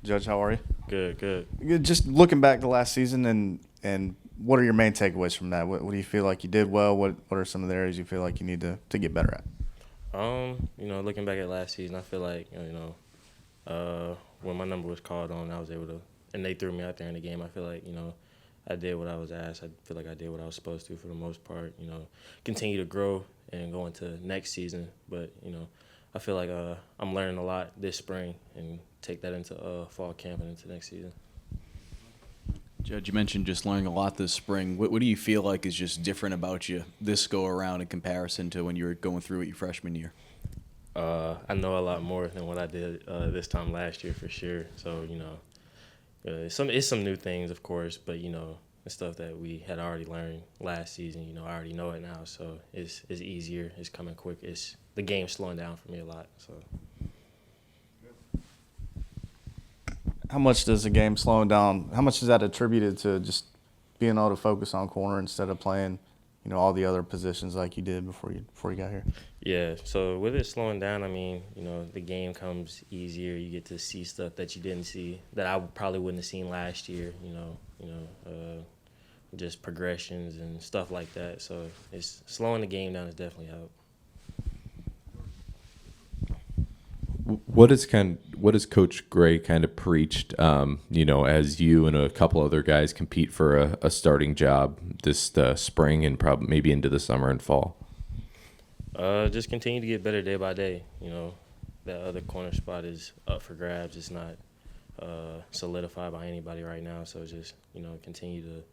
Judge, how are you? Good, good. Just looking back to last season and what are your main takeaways from that? What do you feel like you did well? What are some of the areas you feel like you need to get better at? Looking back at last season, I feel like, when my number was called on, I was able to, and they threw me out there in the game. I feel like, I did what I was asked. I feel like I did what I was supposed to for the most part, continue to grow and go into next season. But, I feel like I'm learning a lot this spring and take that into fall camp and into next season. Judge, you mentioned just learning a lot this spring. What do you feel like is just different about you this go around in comparison to when you were going through it your freshman year? I know a lot more than what I did this time last year for sure. So, it's some new things, of course, but, the stuff that we had already learned last season, I already know it now. So it's easier. It's coming quick. The game's slowing down for me a lot. So. How much does the game slowing down, how much is that attributed to just being able to focus on corner instead of playing, all the other positions like you did before you got here? Yeah, so with it slowing down, the game comes easier. You get to see stuff that you didn't see, that I probably wouldn't have seen last year, just progressions and stuff like that. So it's slowing the game down has definitely helped. What has Coach Gray kind of preached, as you and a couple other guys compete for a starting job this spring and probably maybe into the summer and fall? Just continue to get better day by day. That other corner spot is up for grabs. It's not solidified by anybody right now. So just continue to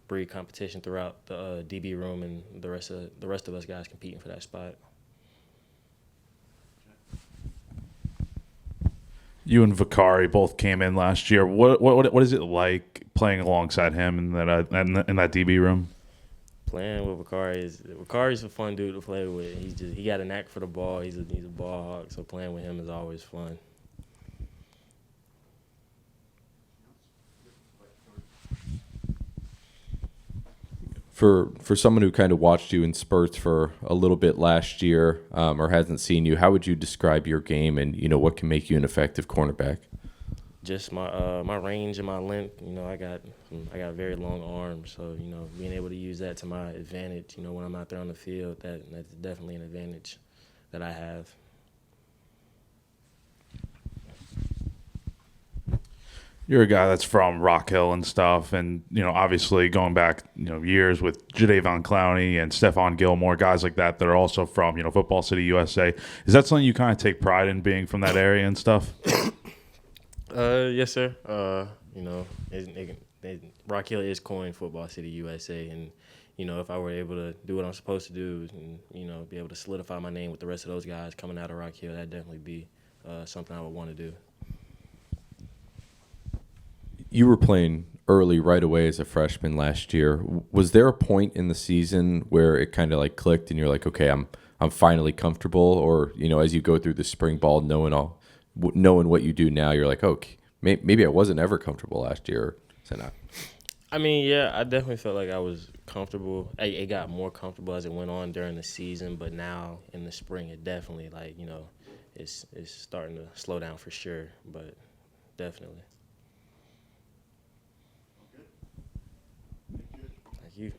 breed competition throughout the DB room and the rest of us guys competing for that spot. You and Viari both came in last year. What is it like playing alongside him in that DB room? Playing with Vicari's a fun dude to play with. He got a knack for the ball. He's a ball hawk. So playing with him is always fun. For someone who kind of watched you in spurts for a little bit last year or hasn't seen you, how would you describe your game and, what can make you an effective cornerback? Just my range and my length. I got very long arms, so being able to use that to my advantage. When I'm out there on the field, that's definitely an advantage that I have. You're a guy that's from Rock Hill and stuff, and obviously going back years with Jadavion Clowney and Stephon Gilmore, guys like that are also from Football City, USA. Is that something you kind of take pride in, being from that area and stuff? Yes, sir. Rock Hill is coined Football City, USA, and if I were able to do what I'm supposed to do and be able to solidify my name with the rest of those guys coming out of Rock Hill, that'd definitely be something I would want to do. You were playing early right away as a freshman last year. Was there a point in the season where it kind of like clicked and you're like, okay, I'm finally comfortable? Or, as you go through the spring ball, knowing what you do now, you're like, okay, maybe I wasn't ever comfortable last year. Is that not? Yeah, I definitely felt like I was comfortable. It got more comfortable as it went on during the season, but now in the spring, it definitely it's starting to slow down for sure, but definitely. Thank you.